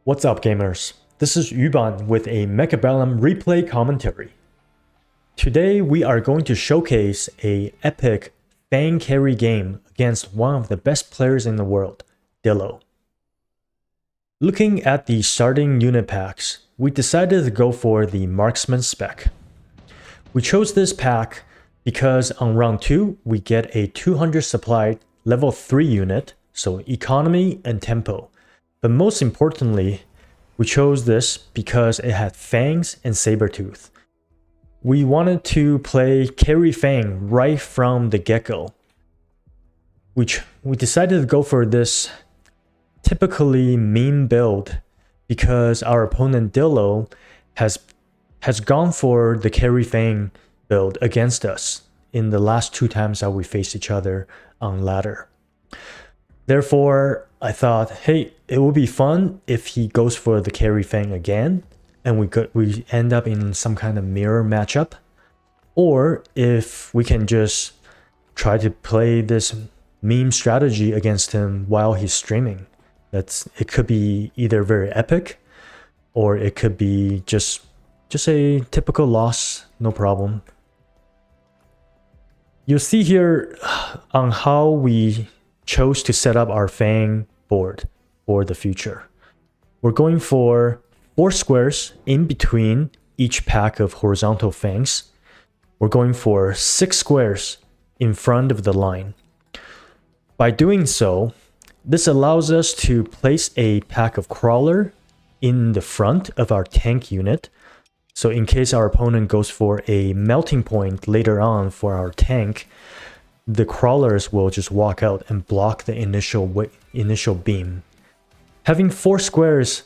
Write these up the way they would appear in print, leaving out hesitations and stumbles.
What's up, gamers? This is Yuban with a Mechabellum Replay commentary. Today we are going to showcase a epic Fang Carry game against one of the best players in the world, Dillo. Looking at the starting unit packs, we decided to go for the Marksman spec. We chose this pack because on round 2 we get a 200 supply level 3 unit, so economy and tempo. But most importantly, we chose this because it had fangs and sabertooth. We wanted to play Carry Fang right from the get-go. We decided to go for this typically meme build because our opponent Dillo has gone for the Carry Fang build against us in the last 2 times that we faced each other on ladder. Therefore, I thought, hey, it would be fun if he goes for the Carry Fang again, and we end up in some kind of mirror matchup, or if we can just try to play this meme strategy against him while he's streaming. It could be either very epic, or it could be just a typical loss, no problem. You'll see here on how we chose to set up our Fang board for the future. We're going for 4 squares in between each pack of horizontal fangs. We're going for 6 squares in front of the line. By doing so, this allows us to place a pack of crawler in the front of our tank unit. So in case our opponent goes for a melting point later on for our tank, the crawlers will just walk out and block the initial beam. Having 4 squares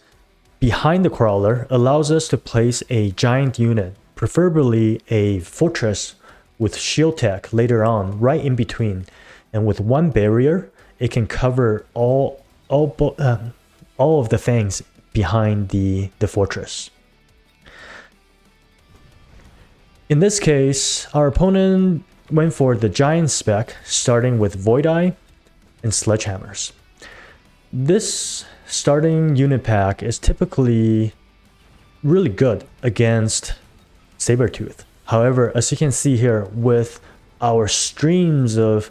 behind the crawler allows us to place a giant unit, preferably a fortress with shield tech later on, right in between. And with 1 barrier, it can cover all of the fangs behind the fortress. In this case, our opponent went for the giant spec, starting with Void Eye and Sledgehammers. This starting unit pack is typically really good against Sabertooth. However, as you can see here, with our streams of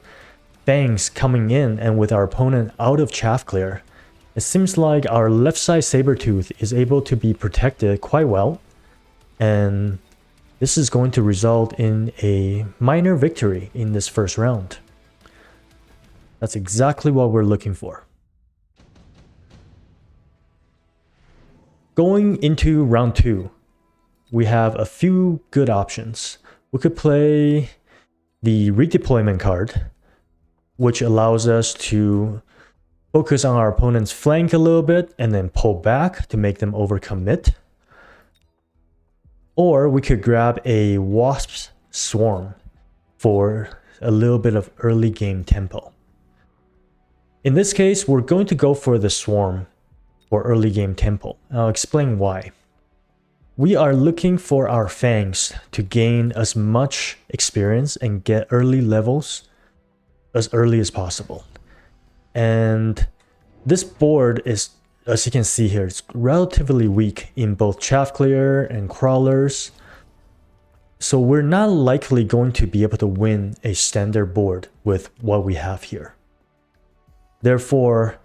fangs coming in and with our opponent out of chaff clear, it seems like our left side Sabertooth is able to be protected quite well, and this is going to result in a minor victory in this first round. That's exactly what we're looking for. Going into round 2, we have a few good options. We could play the redeployment card, which allows us to focus on our opponent's flank a little bit and then pull back to make them overcommit. Or we could grab a Wasp's Swarm for a little bit of early game tempo. In this case, we're going to go for the Swarm for early game tempo. I'll explain why. We are looking for our fangs to gain as much experience and get early levels as early as possible. And this board is, as you can see here, it's relatively weak in both chaff clear and crawlers. So we're not likely going to be able to win a standard board with what we have here. Therefore,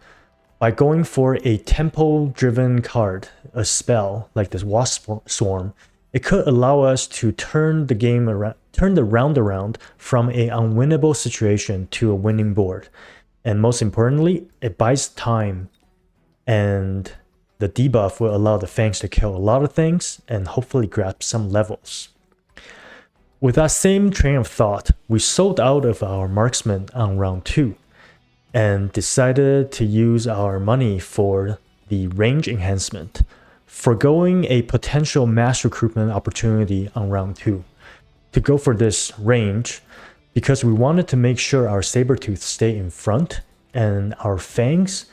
by going for a tempo-driven card, a spell like this Wasp Swarm, it could allow us to turn the game around, turn the round around from an unwinnable situation to a winning board. And most importantly, it buys time. And the debuff will allow the fangs to kill a lot of things and hopefully grab some levels. With that same train of thought, we sold out of our marksman on round 2 and decided to use our money for the range enhancement, foregoing a potential mass recruitment opportunity on round 2 to go for this range because we wanted to make sure our Sabertooth stay in front and our fangs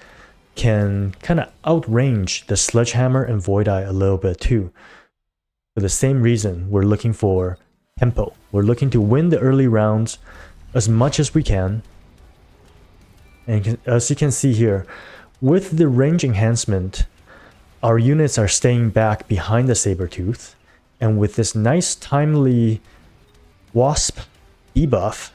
can kind of outrange the Sledgehammer and Void Eye a little bit too. For the same reason, we're looking for tempo. We're looking to win the early rounds as much as we can. And as you can see here, with the range enhancement, our units are staying back behind the Sabertooth, and with this nice timely Wasp debuff,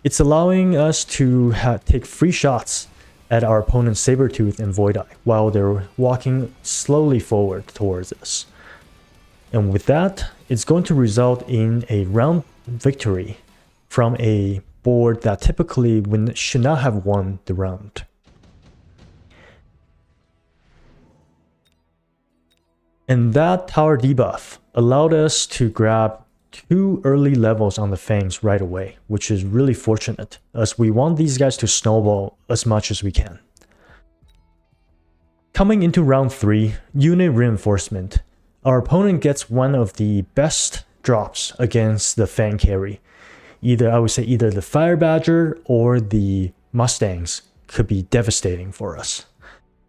it's allowing us to take free shots at our opponent's Sabertooth and Void Eye while they're walking slowly forward towards us. And with that, it's going to result in a round victory from a board that typically should not have won the round. And that tower debuff allowed us to grab 2 early levels on the Fangs right away, which is really fortunate, as we want these guys to snowball as much as we can. Coming into round 3, unit reinforcement. Our opponent gets one of the best drops against the Fang Carry. I would say either the Fire Badger or the Mustangs could be devastating for us.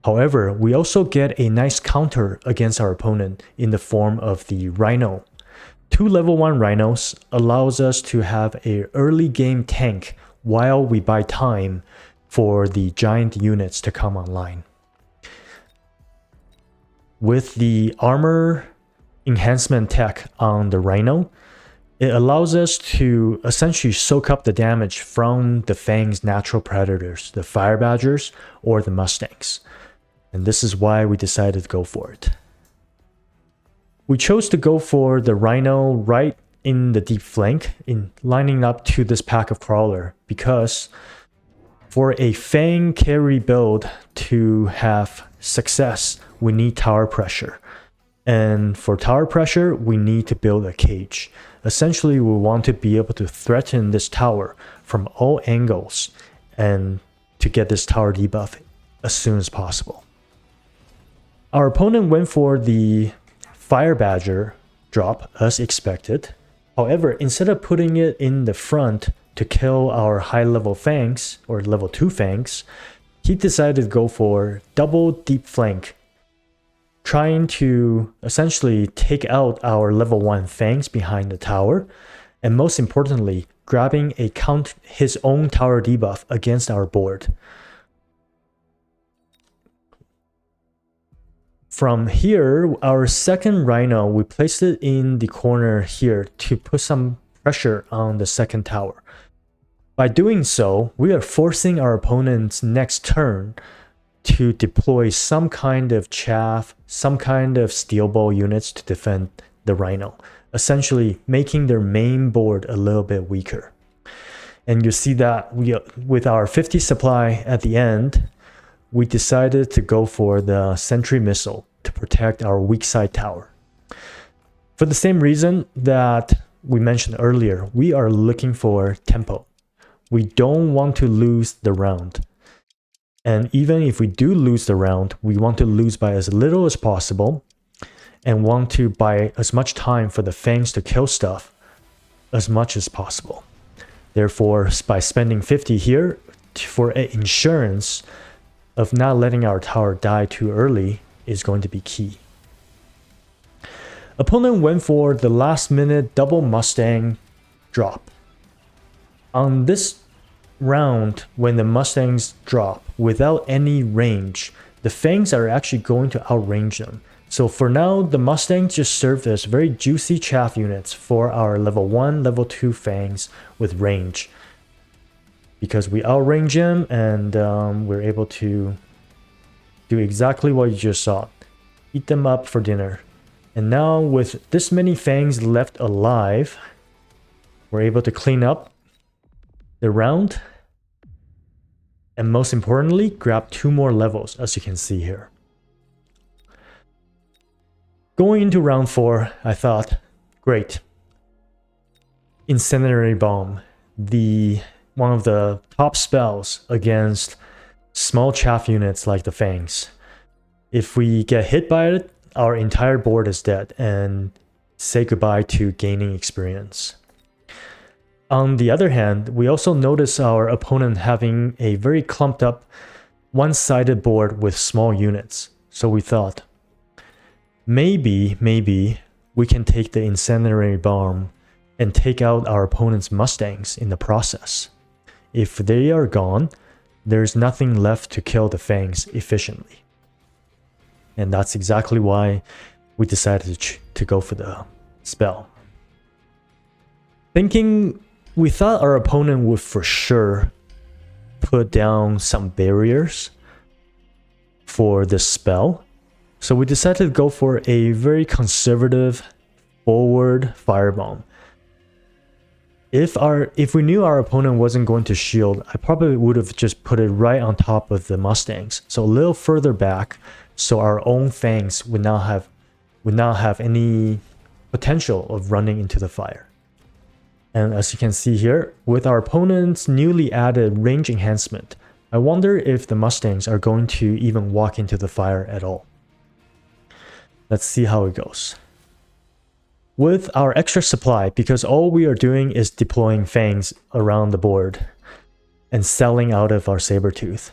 However, we also get a nice counter against our opponent in the form of the Rhino. 2 level 1 Rhinos allows us to have an early game tank while we buy time for the giant units to come online. With the armor enhancement tech on the Rhino, it allows us to essentially soak up the damage from the Fang's natural predators, the Fire Badgers or the Mustangs. And this is why we decided to go for it. We chose to go for the Rhino right in the deep flank, in lining up to this pack of Crawler, because for a Fang Carry build to have success, we need tower pressure. And for tower pressure, we need to build a cage. Essentially, we want to be able to threaten this tower from all angles and to get this tower debuff as soon as possible. Our opponent went for the Fire Badger drop as expected. However, instead of putting it in the front to kill our high level Fangs or level 2 Fangs, he decided to go for double deep flank, trying to essentially take out our level 1 Fangs behind the tower, and most importantly, grabbing his own tower debuff against our board. From here, our second Rhino, we placed it in the corner here to put some pressure on the second tower. By doing so, we are forcing our opponent's next turn to deploy some kind of chaff, some kind of steel ball units to defend the Rhino, essentially making their main board a little bit weaker. And you see that with our 50 supply at the end, we decided to go for the Sentry Missile to protect our weak side tower. For the same reason that we mentioned earlier, we are looking for tempo. We don't want to lose the round. And even if we do lose the round, we want to lose by as little as possible and want to buy as much time for the Fangs to kill stuff as much as possible. Therefore, by spending 50 here for an insurance of not letting our tower die too early is going to be key. Opponent went for the last minute double Mustang drop. On this round, when the Mustangs drop without any range, the Fangs are actually going to outrange them. So for now, the Mustangs just served as very juicy chaff units for our level 1, level 2 Fangs with range. Because we outrange them and we're able to do exactly what you just saw. Eat them up for dinner. And now with this many Fangs left alive, we're able to clean up the round. And most importantly, grab 2 more levels, as you can see here. Going into round 4, I thought, great. Incendiary Bomb, one of the top spells against small chaff units like the Fangs. If we get hit by it, our entire board is dead and say goodbye to gaining experience. On the other hand, we also notice our opponent having a very clumped up, one-sided board with small units. So we thought, maybe we can take the Incendiary Bomb and take out our opponent's Mustangs in the process. If they are gone, there's nothing left to kill the Fangs efficiently. and that's exactly why we decided to go for the spell. We thought our opponent would for sure put down some barriers for this spell, so we decided to go for a very conservative forward firebomb. If we knew our opponent wasn't going to shield, I probably would have just put it right on top of the Mustangs, so a little further back, so our own Fangs would not have any potential of running into the fire. And as you can see here, with our opponent's newly added range enhancement, I wonder if the Mustangs are going to even walk into the fire at all. Let's see how it goes. With our extra supply, because all we are doing is deploying Fangs around the board and selling out of our Sabertooth,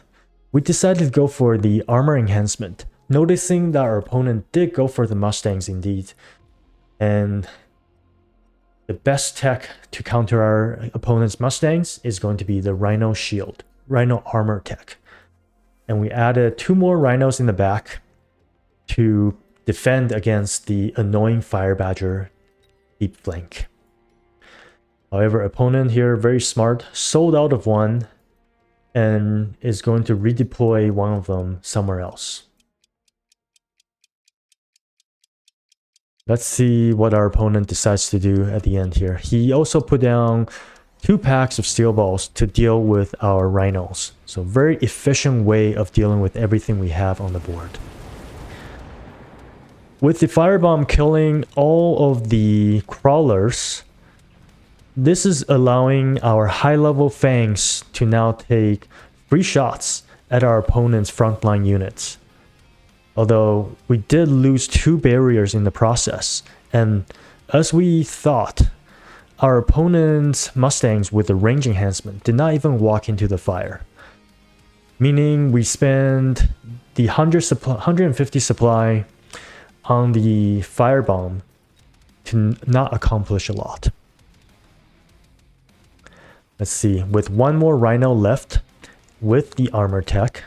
we decided to go for the armor enhancement, noticing that our opponent did go for the Mustangs indeed. And the best tech to counter our opponent's Mustangs is going to be the Rhino Shield, Rhino Armor tech. And we added 2 more Rhinos in the back to defend against the annoying Fire Badger deep flank. However, opponent here, very smart, sold out of one and is going to redeploy one of them somewhere else. Let's see what our opponent decides to do at the end here. He also put down 2 packs of steel balls to deal with our rhinos. So very efficient way of dealing with everything we have on the board. With the firebomb killing all of the crawlers, this is allowing our high-level Fangs to now take free shots at our opponent's frontline units. Although we did lose 2 barriers in the process, and as we thought, our opponent's Mustangs with the range enhancement did not even walk into the fire. Meaning we spend the 150 supply on the firebomb to not accomplish a lot. Let's see, with 1 more Rhino left with the armor tech,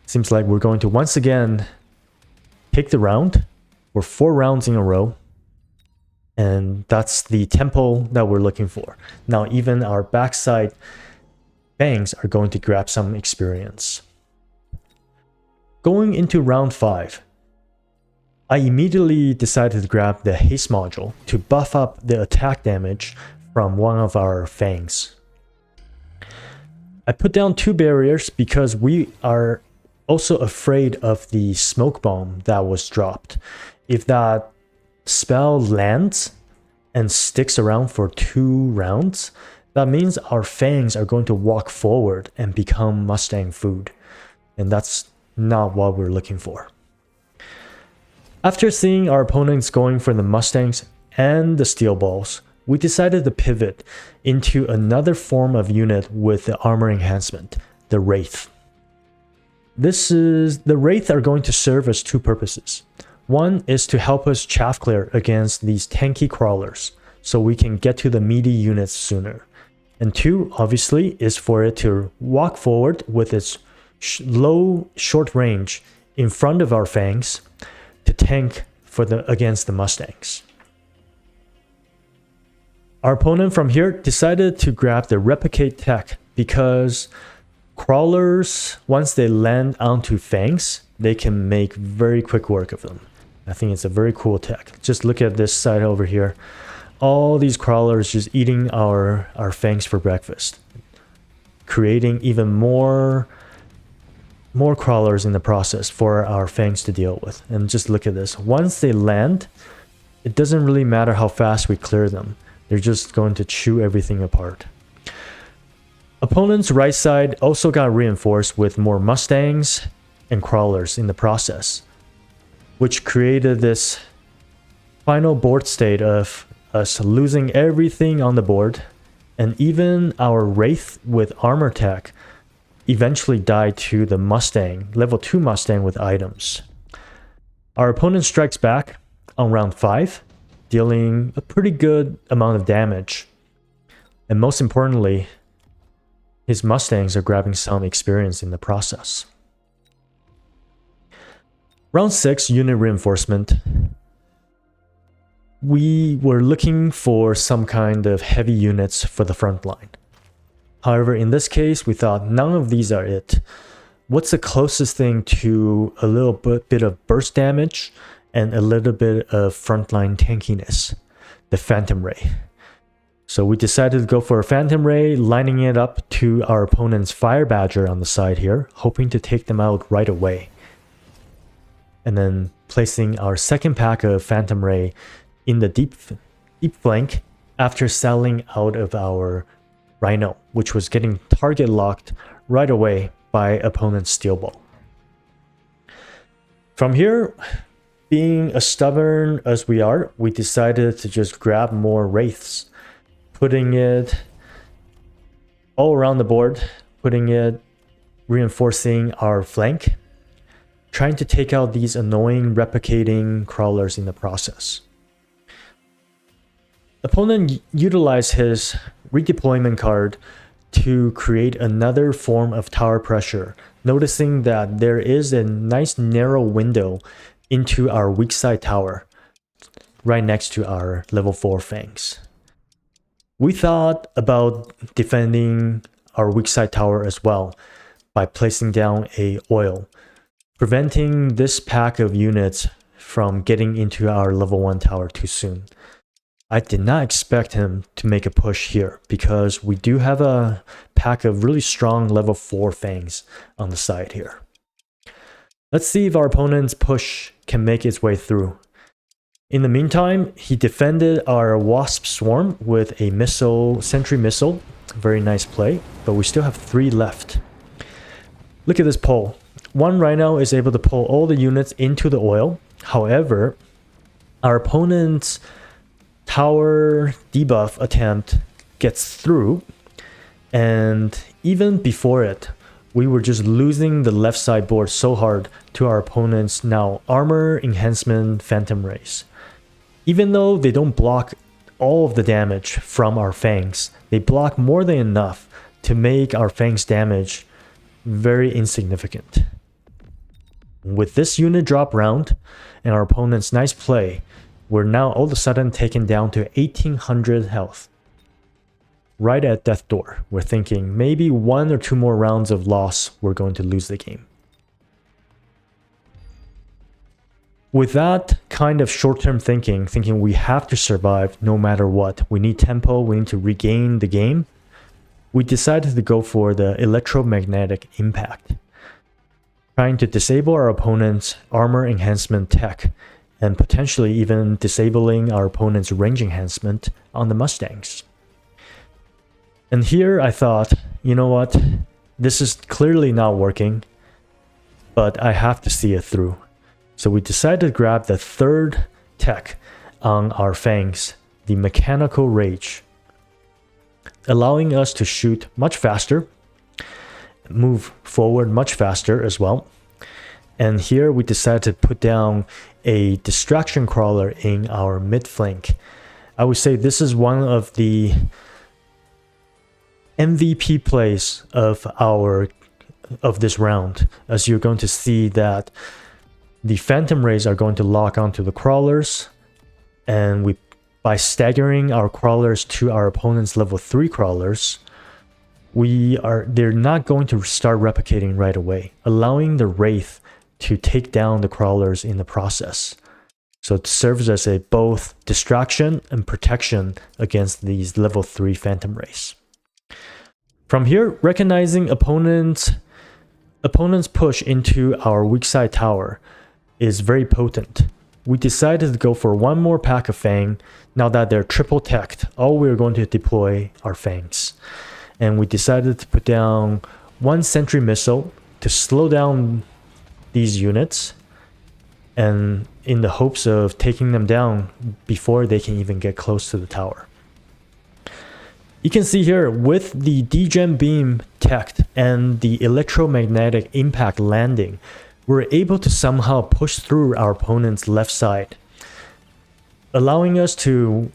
seems like we're going to once again take the round. We're 4 rounds in a row, and that's the tempo that we're looking for. Now even our backside Fangs are going to grab some experience. Going into round 5, I immediately decided to grab the haste module to buff up the attack damage from one of our Fangs. I put down 2 barriers because we are also afraid of the smoke bomb that was dropped. If that spell lands and sticks around for 2 rounds, that means our Fangs are going to walk forward and become Mustang food. And that's not what we're looking for. After seeing our opponents going for the Mustangs and the steel balls, we decided to pivot into another form of unit with the armor enhancement, the Wraith. The Wraith are going to serve as 2 purposes. One is to help us chaff clear against these tanky crawlers, so we can get to the meaty units sooner. And 2, obviously, is for it to walk forward with its low short range in front of our Fangs to tank against the Mustangs. Our opponent from here decided to grab the replicate tech because crawlers, once they land onto Fangs, they can make very quick work of them. I think it's a very cool tech. Just look at this side over here. All these crawlers just eating our Fangs for breakfast, creating even more crawlers in the process for our Fangs to deal with. And just look at this. Once they land, it doesn't really matter how fast we clear them. They're just going to chew everything apart. Opponent's right side also got reinforced with more Mustangs and crawlers in the process, which created this final board state of us losing everything on the board, and even our Wraith with armor tech eventually died to the Mustang, level 2 Mustang with items. Our opponent strikes back on round 5, dealing a pretty good amount of damage. And most importantly, his Mustangs are grabbing some experience in the process. Round 6, unit reinforcement. We were looking for some kind of heavy units for the front line. However, in this case, we thought none of these are it. What's the closest thing to a little bit of burst damage and a little bit of frontline tankiness? The Phantom Ray. So we decided to go for a Phantom Ray, lining it up to our opponent's Fire Badger on the side here, hoping to take them out right away. And then placing our second pack of Phantom Ray in the deep flank after selling out of our Rhino, which was getting target locked right away by opponent's Steel Ball. From here, being as stubborn as we are, we decided to just grab more Wraiths, putting it all around the board, reinforcing our flank, trying to take out these annoying replicating crawlers in the process. Opponent utilized his redeployment card to create another form of tower pressure, noticing that there is a nice narrow window into our weak side tower right next to our level 4 Fangs. We thought about defending our weak side tower as well by placing down a oil, preventing this pack of units from getting into our level 1 tower too soon. I did not expect him to make a push here because we do have a pack of really strong level 4 Fangs on the side here. Let's see if our opponent's push can make its way through. In the meantime, he defended our Wasp Swarm with a sentry missile. Very nice play, but we still have 3 left. Look at this pull. One Rhino is able to pull all the units into the oil. However, our opponent's tower debuff attempt gets through, and even before it, we were just losing the left side board so hard to our opponent's now armor enhancement Phantom Rays. Even though they don't block all of the damage from our Fangs, they block more than enough to make our Fangs damage very insignificant. With this unit drop round and our opponent's nice play, we're now all of a sudden taken down to 1800 health. Right at death door, we're thinking maybe 1 or 2 more rounds of loss, we're going to lose the game. With that kind of short-term thinking we have to survive no matter what, we need tempo, we need to regain the game, we decided to go for the electromagnetic impact, trying to disable our opponent's armor enhancement tech and potentially even disabling our opponent's range enhancement on the Mustangs. And here I thought, you know what, this is clearly not working, but I have to see it through. So we decided to grab the third tech on our Fangs, the Mechanical Rage, allowing us to shoot much faster, move forward much faster as well. And here we decided to put down a distraction crawler in our mid flank. I would say this is one of the MVP plays of this round, as you're going to see that the Phantom Rays are going to lock onto the crawlers, and by staggering our crawlers to our opponent's level 3 crawlers, they're not going to start replicating right away, allowing the Wraith to take down the crawlers in the process. So it serves as a both distraction and protection against these level 3 Phantom Rays. From here, recognizing opponent's push into our weak side tower is very potent. We decided to go for one more pack of Fang. Now that they're triple teched, all we're going to deploy are Fangs. And we decided to put down 1 sentry missile to slow down these units, and in the hopes of taking them down before they can even get close to the tower. You can see here with the degen beam teched and the electromagnetic impact landing, we're able to somehow push through our opponent's left side, allowing us to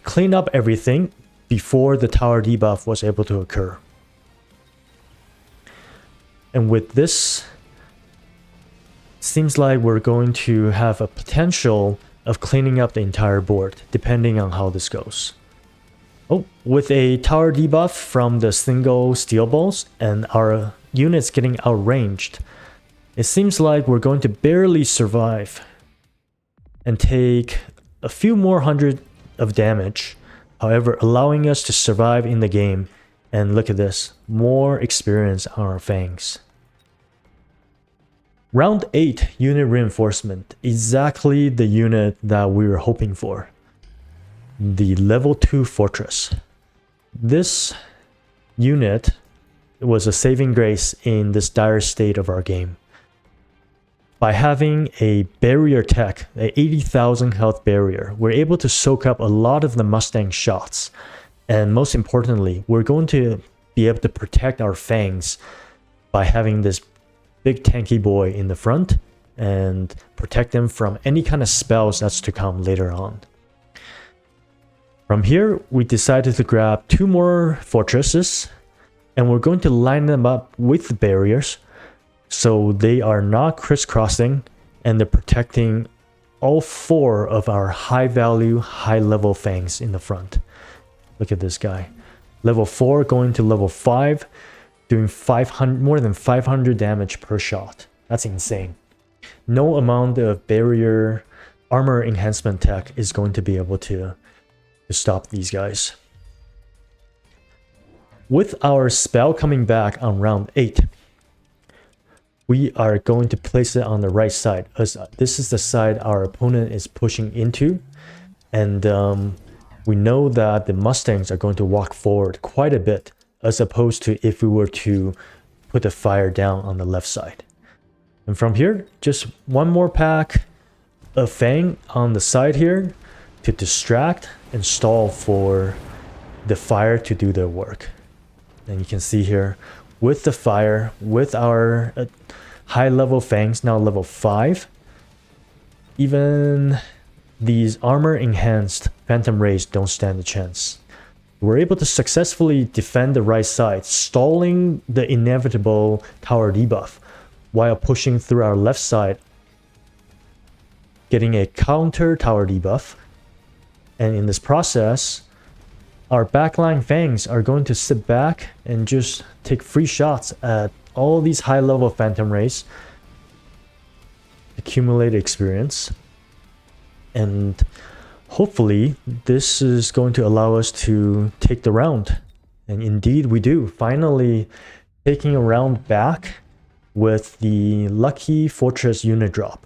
clean up everything before the tower debuff was able to occur. And with this seems like we're going to have a potential of cleaning up the entire board, depending on how this goes. Oh, with a tower debuff from the single steel balls and our units getting outranged, it seems like we're going to barely survive and take a few more hundred of damage, however allowing us to survive in the game. And look at this, more experience on our fangs. Round 8 unit reinforcement, exactly the unit that we were hoping for. The level 2 fortress. This unit was a saving grace in this dire state of our game. By having a barrier tech, a 80,000 health barrier, we're able to soak up a lot of the Mustang shots. And most importantly, we're going to be able to protect our fangs by having this big tanky boy in the front and protect them from any kind of spells that's to come later on. From here, we decided to grab 2 more fortresses and we're going to line them up with the barriers so they are not crisscrossing and they're protecting all 4 of our high value, high level fangs in the front. Look at this guy. Level 4 going to level 5, doing more than 500 damage per shot. That's insane. No amount of barrier armor enhancement tech is going to be able to stop these guys. With our spell coming back on round 8, we are going to place it on the right side, as this is the side our opponent is pushing into, and we know that the Mustangs are going to walk forward quite a bit, as opposed to if we were to put the fire down on the left side. And from here, just one more pack of Fang on the side here to distract and stall for the fire to do their work. And you can see here, with the fire, with our high level Fangs, now level 5, even these armor enhanced Phantom Rays don't stand a chance. We're able to successfully defend the right side, stalling the inevitable tower debuff, while pushing through our left side, getting a counter tower debuff. And in this process, our backline Fangs are going to sit back and just take free shots at all these high level Phantom Rays, accumulate experience, and hopefully this is going to allow us to take the round. And indeed we do, finally taking a round back with the lucky fortress unit drop.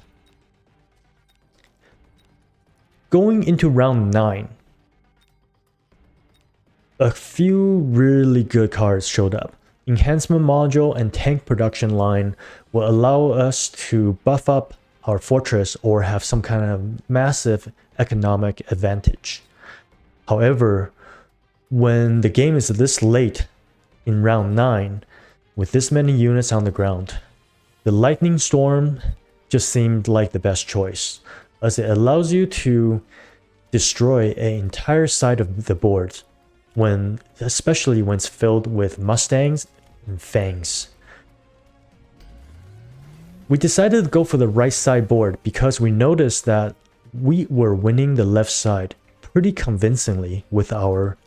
Going into round 9, a few really good cards showed up. Enhancement module and tank production line will allow us to buff up our fortress or have some kind of massive economic advantage. However, when the game is this late in round 9, with this many units on the ground, the Lightning Storm just seemed like the best choice, as it allows you to destroy an entire side of the board, especially when it's filled with Mustangs and Fangs. We decided to go for the right side board because we noticed that we were winning the left side pretty convincingly with our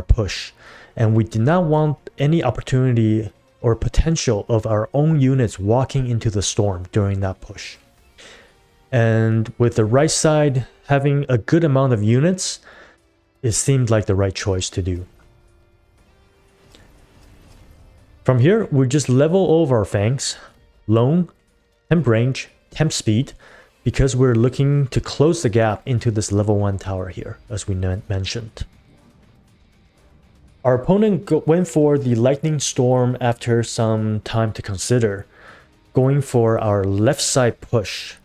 push, and we did not want any opportunity or potential of our own units walking into the storm during that push. And with the right side having a good amount of units, it seemed like the right choice to do. From here, we just level over our Fangs, Lone, Temp Range, Temp Speed, because we're looking to close the gap into this level 1 tower here, as we mentioned. Our opponent went for the Lightning Storm after some time to consider, going for our left side push.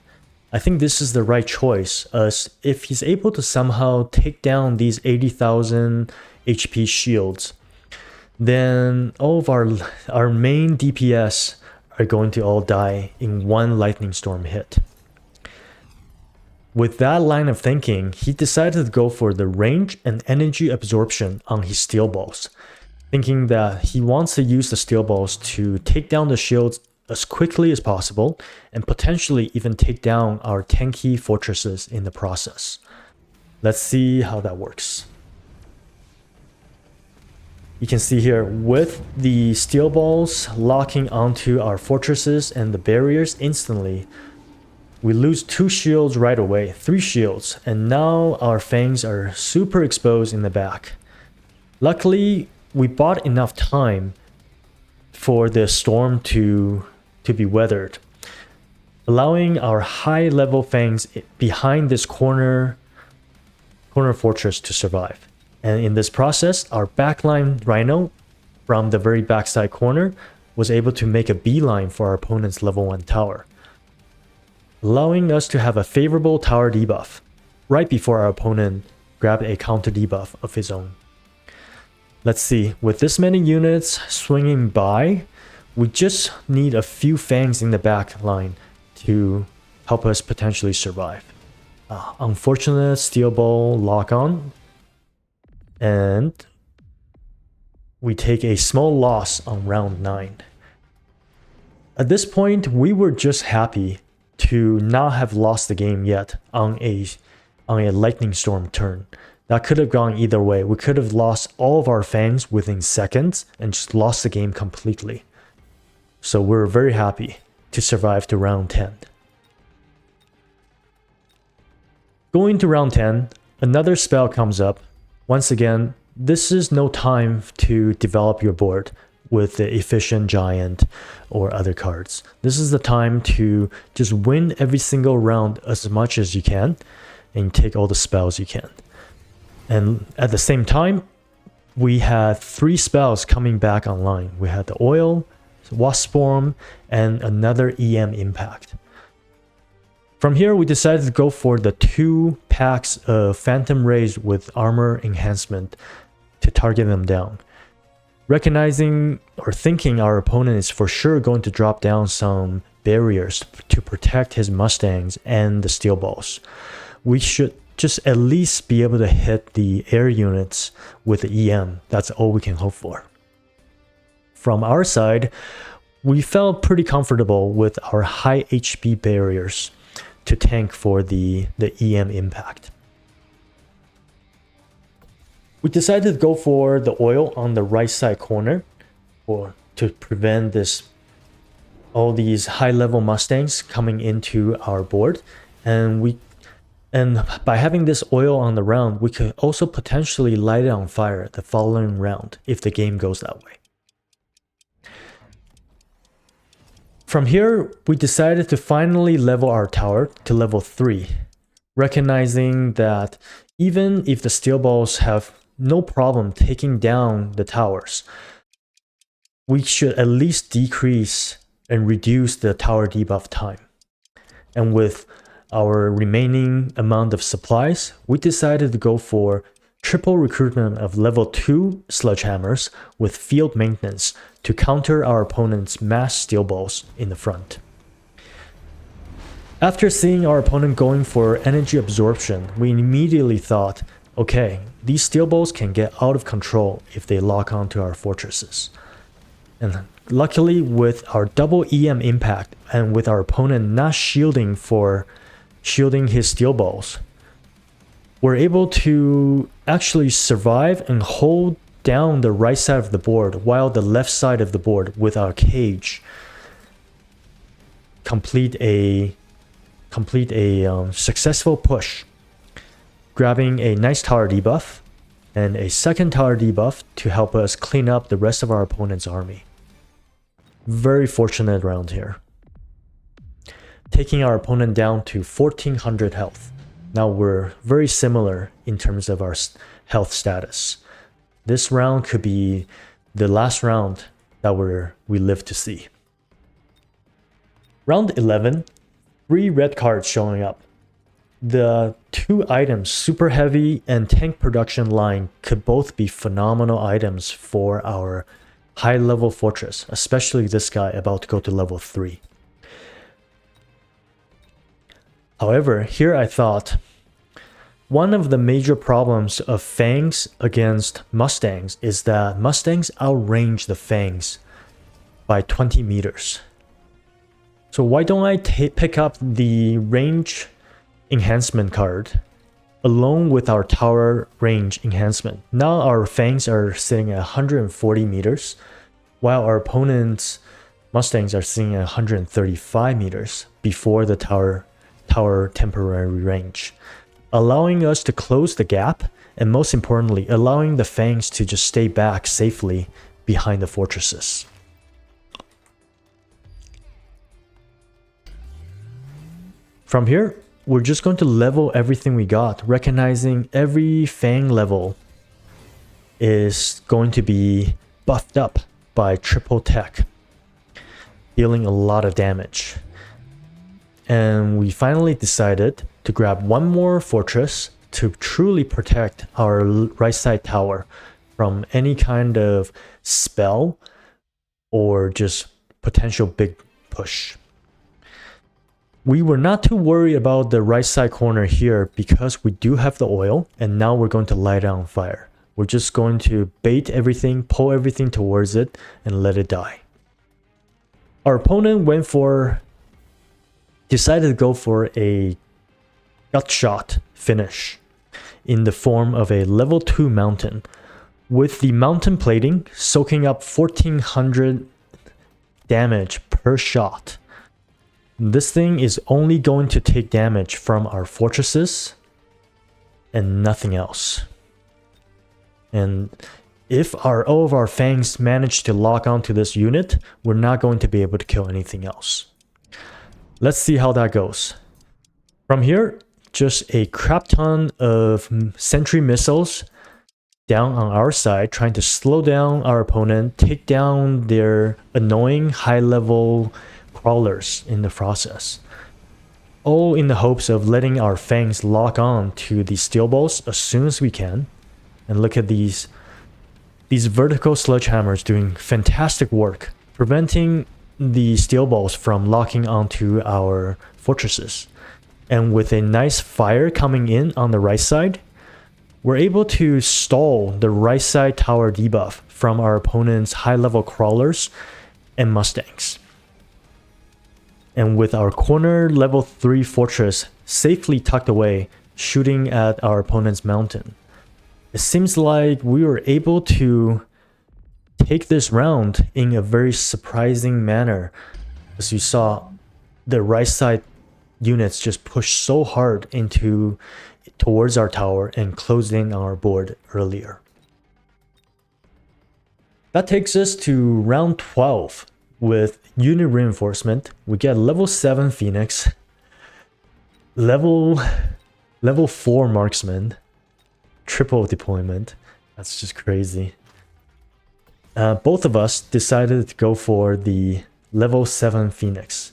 I think this is the right choice, as if he's able to somehow take down these 80,000 HP shields, then all of our main DPS are going to all die in one Lightning Storm hit. With that line of thinking, he decided to go for the range and energy absorption on his steel balls, thinking that he wants to use the steel balls to take down the shields as quickly as possible and potentially even take down our tanky fortresses in the process. Let's see how that works. You can see here with the steel balls locking onto our fortresses and the barriers instantly, we lose 2 shields right away, 3 shields, and now our fangs are super exposed in the back. Luckily, we bought enough time for the storm to be weathered, allowing our high level fangs behind this corner fortress to survive. And in this process, our backline rhino from the very backside corner was able to make a beeline for our opponent's level 1 tower, allowing us to have a favorable tower debuff right before our opponent grabbed a counter debuff of his own. Let's see, with this many units swinging by, we just need a few fangs in the back line to help us potentially survive. Unfortunate steel ball lock on, and we take a small loss on round 9. At this point, we were just happy to not have lost the game yet on a lightning storm turn. That could have gone either way. We could have lost all of our fangs within seconds and just lost the game completely. So we're very happy to survive to round 10. Going to round 10, another spell comes up. Once again, this is no time to develop your board with the efficient giant or other cards. This is the time to just win every single round as much as you can and take all the spells you can. And at the same time, we had 3 spells coming back online. We had the oil, wasp swarm, and another EM impact. From here, we decided to go for the 2 packs of phantom rays with armor enhancement to target them down. Recognizing or thinking our opponent is for sure going to drop down some barriers to protect his mustangs and the steel balls, we should just at least be able to hit the air units with the EM. That's all we can hope for. From our side, we felt pretty comfortable with our high HP barriers to tank for the EM impact. We decided to go for the oil on the right side corner to prevent all these high level mustangs coming into our board, and by having this oil on the round, we could also potentially light it on fire the following round if the game goes that way. From here, we decided to finally level our tower to level 3, recognizing that even if the steel balls have no problem taking down the towers, we should at least decrease and reduce the tower debuff time. And with our remaining amount of supplies, we decided to go for triple recruitment of level 2 sledgehammers with field maintenance to counter our opponent's mass steel balls in the front. After seeing our opponent going for energy absorption, we immediately thought, okay, these steel balls can get out of control if they lock onto our fortresses. And luckily, with our double EM impact and with our opponent not shielding his steel balls, we're able to actually survive and hold down the right side of the board while the left side of the board with our cage complete a successful push, grabbing a nice tower debuff and a second tower debuff to help us clean up the rest of our opponent's army. Very fortunate round here, taking our opponent down to 1400 health. Now we're very similar in terms of our health status. This round could be the last round that we live to see. Round 11, 3 red cards showing up. The 2 items, Super Heavy and Tank Production Line, could both be phenomenal items for our high level fortress, especially this guy about to go to level 3. However, here I thought one of the major problems of Fangs against Mustangs is that Mustangs outrange the Fangs by 20 meters. So why don't I pick up the range enhancement card along with our tower range enhancement. Now our fangs are sitting at 140 meters, while our opponent's Mustangs are sitting at 135 meters before the tower temporary range, allowing us to close the gap, and most importantly, allowing the fangs to just stay back safely behind the fortresses. From here, we're just going to level everything we got, recognizing every Fang level is going to be buffed up by triple tech, dealing a lot of damage. And we finally decided to grab one more fortress to truly protect our right side tower from any kind of spell or just potential big push. We were not too worried about the right side corner here because we do have the oil, and now we're going to light it on fire. We're just going to bait everything, pull everything towards it, and let it die. Our opponent decided to go for a gut shot finish in the form of a level 2 mountain, with the mountain plating soaking up 1400 damage per shot. This thing is only going to take damage from our fortresses and nothing else. And if all of our fangs manage to lock onto this unit, we're not going to be able to kill anything else. Let's see how that goes. From here, just a crap ton of sentry missiles down on our side, trying to slow down our opponent, take down their annoying high-level crawlers in the process. All in the hopes of letting our fangs lock on to the steel balls as soon as we can. And look at these vertical sledgehammers doing fantastic work, preventing the steel balls from locking onto our fortresses. And with a nice fire coming in on the right side, we're able to stall the right side tower debuff from our opponent's high-level crawlers and Mustangs. And with our corner level 3 fortress safely tucked away, shooting at our opponent's mountain, it seems like we were able to take this round in a very surprising manner. As you saw, the right side units just pushed so hard towards our tower and closed in on our board earlier. That takes us to round 12. With unit reinforcement, we get level 7 Phoenix, level 4 marksman, triple deployment. That's just crazy. Both of us decided to go for the level 7 Phoenix.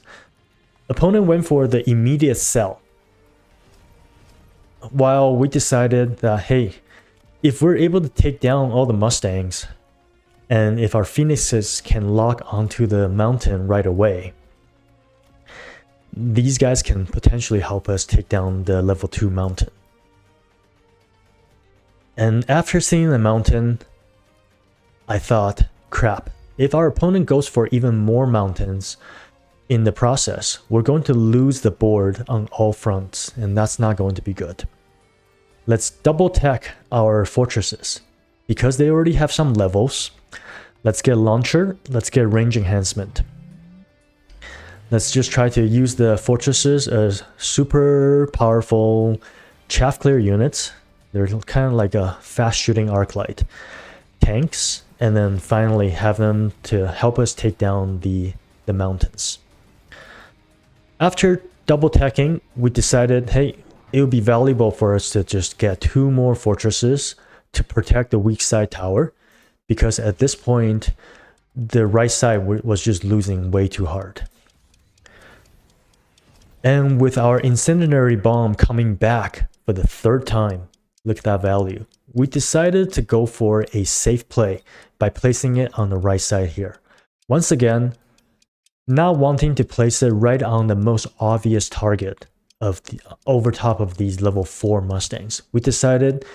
Opponent went for the immediate sell, while we decided that, hey, if we're able to take down all the Mustangs, and if our Phoenixes can lock onto the mountain right away, these guys can potentially help us take down the level 2 mountain. And after seeing the mountain, I thought, crap, if our opponent goes for even more mountains in the process, we're going to lose the board on all fronts, and that's not going to be good. Let's double tech our fortresses. Because they already have some levels, let's get launcher, let's get range enhancement. Let's just try to use the fortresses as super powerful chaff clear units. They're kind of like a fast shooting arc light. Tanks, and then finally have them to help us take down the mountains. After double teching, we decided, hey, it would be valuable for us to just get 2 more fortresses to protect the weak side tower, because at this point the right side was just losing way too hard. And with our incendiary bomb coming back for the 3rd time, look at that value, we decided to go for a safe play by placing it on the right side here. Once again, not wanting to place it right on the most obvious target of over top of these level 4 Mustangs, we decided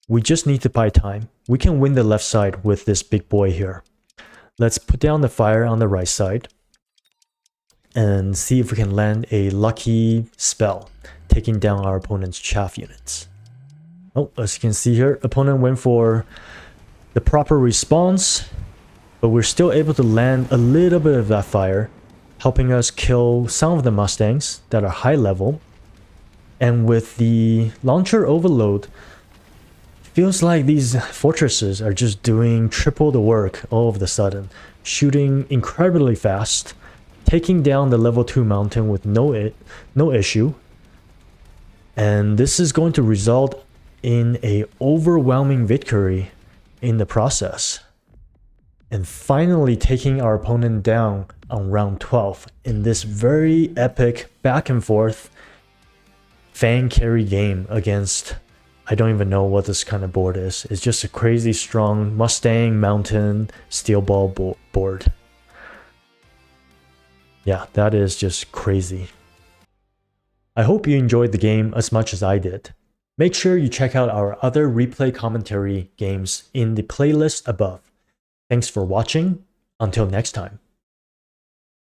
we just need to buy time. We can win the left side with this big boy here. Let's put down the fire on the right side. and see if we can land a lucky spell, taking down our opponent's chaff units. Oh, as you can see here, opponent went for the proper response, but we're still able to land a little bit of that fire, helping us kill some of the Mustangs that are high level. And with the launcher overload, feels like these fortresses are just doing triple the work all of a sudden, shooting incredibly fast, taking down the level 2 mountain with no issue. And this is going to result in a overwhelming victory in the process. And finally taking our opponent down on round 12 in this very epic back and forth Fang Carry game against, I don't even know what this kind of board is. It's just a crazy strong Mustang Mountain Steel Ball board. Yeah, that is just crazy. I hope you enjoyed the game as much as I did. Make sure you check out our other replay commentary games in the playlist above. Thanks for watching. Until next time.